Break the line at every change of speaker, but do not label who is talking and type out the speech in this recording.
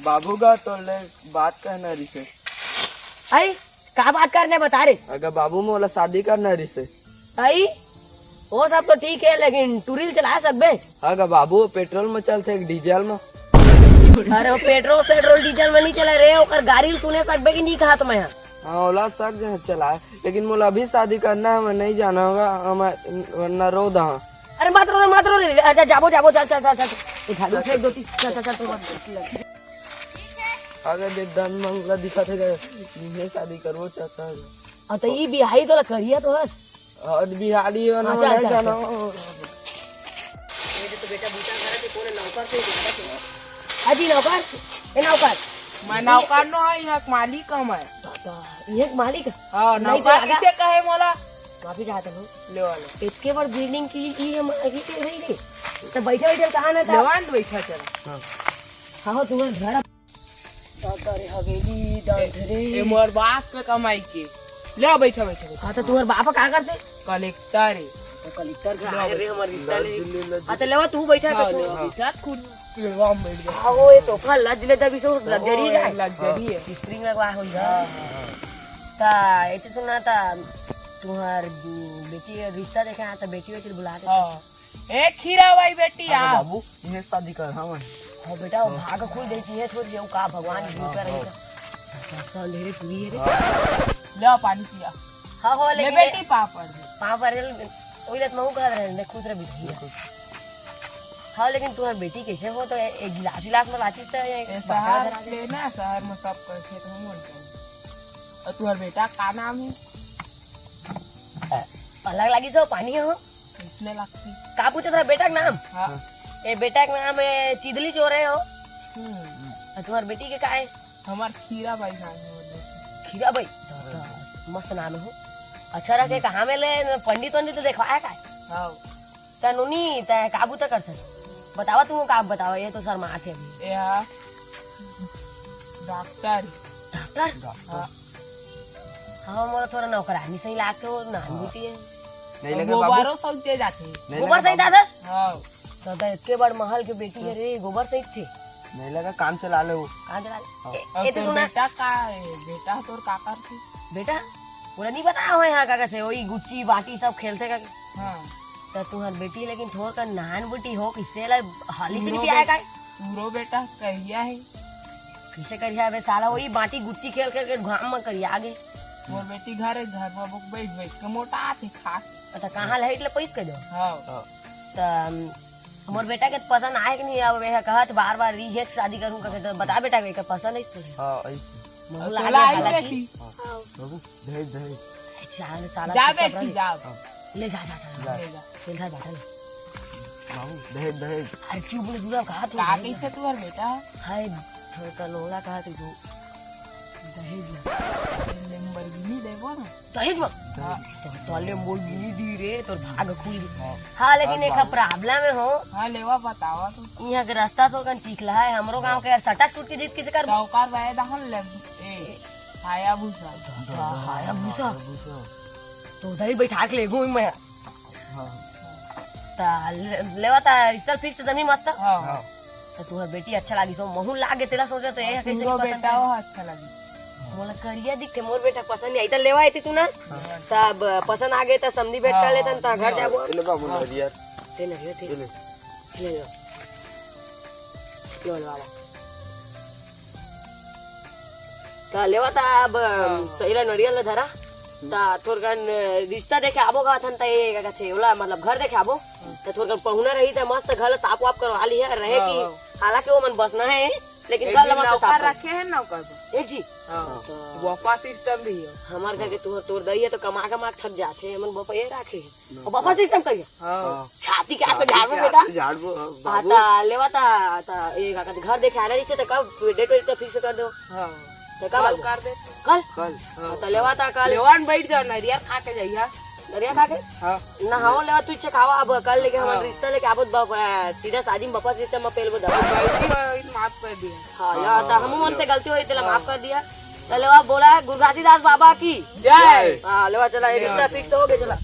बाबू का तो ले बात करना रिसे।
आई का बात करने बता रे?
अगर बाबू मोला शादी करना रिसे।
आई वो सब तो ठीक है लेकिन टूरिल चला सकबे?
अगर बाबू पेट्रोल में चलते डीजल में।
अरे वो पेट्रोल डीजल में नहीं चला रे, ओकर गाड़ी सुने सकबे कि नहीं कहा तुम्हें?
हाँ ओला सक चला है लेकिन मोला अभी शादी करना है, मैं नहीं जाना होगा वरना रो दा।
अरे मत रो रे। अच्छा जाबो चल उठा फेंक दो चल।
अगर देख धन मंगला दिखा थे ये शादी करवो चाहता है।
और तो ये बिहाई तो करिया तो हस
और बिहारी वाला
अच्छा,
नहीं
अच्छा,
जाना।
ये तो बेटा बूटा करे थे कोने नौकर से अजी नौकर
मैं नौकर नो है यहाँ मालिक हम है।
ये मालिक
हाँ
नहीं तो
नौकर
आगा-
किसे कहे मोला
माफी चाहता हूँ
ले वाले
इसके बाद बिल्डिंग की ये हमारी के नहीं रे तो बैठे कहाँ ना था।
लेवान बैठा चला
हाँ तुम्हारे घर अरे हवेली दादरे
ये मोर बाप के कमाई के ले बैठा
हाँ तो तुम्हारे बाप का करते
कलेक्टर है
कलेक्टर का आए रे हमारे रिश्ता ले
दिल्ली
हाँ तो लेवा तू बैठा
हाँ,
तो
ले बैठा खुद पेड़वा में बैठ गया
हाँ वो ये सोफा लज लेता भी सो लग्जरी है
लग्जरी है
स्प्रिंग लगवा हो जा ता ऐसे सुना था तुम्हार बेटी रिश्ता देखा तो बेटी बुला के
हाँ ए खीरा भाई बेटी
अगर
आ
बाबू ये शादी कर हाँ
हाँ बेटा वो भाग खुल देती है छोड़ जाऊँ का भगवान भूखा रहेगा अंधेरे पूरी है रे
ले पानी पिया
हाँ हो
ले
लेकिन
बेटी पापड़
पाँव पर वही लत महू कह रहे हैं खुद रह बिठी हाँ लेकिन तुम्हारी बेटी कैसे हो तो एक गिलास में लाचिस तो
शहर लेना शहर में सब कैसे तो हम और तुम्हारा बेटा का नाम है
अलग लगी सो पानी हो
इसने लगती
का पूछे तेरा बेटा का नाम?
हाँ
ये बेटा का नाम है चिदली चोर है हो और तुम्हारी बेटी के का है?
हमार खीरा भाई नाम है
खीरा भाई मस्त नाम है। अच्छा रखे कहाँ में ले पंडित तो देखवाया का
हाँ
कानूनी तय काबू तक कर सक बतावा तुम का बतावा ये तो सर माथे अभी
यह डॉक्टर
डॉक्टर
हाँ
हाँ मोरा थोड़ा नौकरानी सही लाग के नाम बेटी है
नहीं लगा बाबू
गोबारो सब दे जाते
नहीं
गोबर
लगा
सही दादा
हाँ
तो इतने बड़ महल के बेटी है रे गोबर सही थे
नहीं लगा काम चला ले वो
कहाँ चला
और
ये तो
तेरे
सुना
बेटा का है बेटा तोर का करती
बेटा बोला नहीं बताया हो यहाँ का कैसे वही गुच्ची बाटी सब खेलते का
हाँ
तो तुम्हारी बेटी लेकिन थोड़ा का नान बेटी हो किससे ला हाली से नहीं आया का
पूरो बेटा कहिया है
किसे करिया बे साला वही बाटी गुच्ची खेल खेल के घाम में करिया आगे
मोर बेटी घर है घर में बुक बैठ बैठ के मोटा आते खा
तो कहाँ लाइट ले पैस कर दो
हाँ
तो मोर बेटा के पसंद आए कि नहीं अब वह कहत बार बार री है शादी करूँ का तो बता बेटा के पसंद है इसको
हाँ ऐसे
मोह
चला
लागे
आई
हालांकि
बेटी
बाबू दहेज दहेज
साला साला
जा
चुप
बेटी
रह।
जा
ले जा जा जा
ले जा
खेल जा बैठा ले
बाबू दहेज दहेज
अरे चुप बोले दूरा कहा तू
का कैसे तू घर बेटा
हाय छोटा लोला कहा तू दहेज
लंबरगिनी देखो ना
दहेज में
हाँ
तोले मोर गिनी दी रे तो भाग खुल गई हाँ लेकिन एक प्रॉब्लम है हो
हाँ लेवा बतावा तू
यहाँ के रास्ता तो कन चिखला है हमरो गांव के यार सटा टूट के जीत किसे कर
साहूकार भाई दहन ले ए हाया भूसा
हाया भूसा तो उधर ही बैठा के ले गई मैं ता लेवा ता रिश्ता फिक्स जमीन मस्त
हाँ
तो तुम्हारी बेटी अच्छा लगी सो महू लागे तेला सोचा तो ये कैसे
पूरो
नहीं
बेटा
पसंद
वो अच्छा लगी
मोला करिया दिख के मोर बेटा पसंद नहीं आई तो लेवा आई तू ना तब पसंद आ गए तो समझी बैठ कर लेतन ता घर जाबो
ले बाबू नरिया
ते नहीं ते
ले
ले लो वाला ता लेवा ता अब तो इला नरियल धरा ता थोरगन रिश्ता देखे आबो का थन ता ये का थे ओला मतलब घर देखे आबो तो थोरगन पहुना रही त मस्त घर साफ वाफ करवा ली है रहे की हालांकि वो मन बसना है लेकिन
एक
घर
दिन
मस्त
नौकर
साफ
रखे हैं नौकर पे
एक जी
हाँ वफा सिस्टम भी है
हमार घर के तोर दई है तो कमा कमा थक जाते हैं मन बापा ये राखे और बापा सिस्टम करिए
हाँ
छाती के पे झाड़ में बेटा
झाड़ वो बाबू
आता लेवा ता ये का घर देखे आना नहीं तो कब डेट वेट तो फिक्स कर दो
हाँ
तो कब
कर दे
कल
कल
तो लेवा ता कल
लेवान बैठ जाओ नरिया खा के जाइया
दरिया खा के
हाँ
ना हां लेवा तू इच्छा खावा अब कल लेके हमारा रिश्ता लेके आबो सीधा शादी में बापा सिस्टम में पेल दवा
बैठी माफ कर दिया
हाँ या तो हम मन से गलती हुई तेला माफ कर दिया तो लेवा बोला गुरु घासीदास बाबा की
जय
हाँ लेवा चला ये रिश्ता फिक्स हो गया चला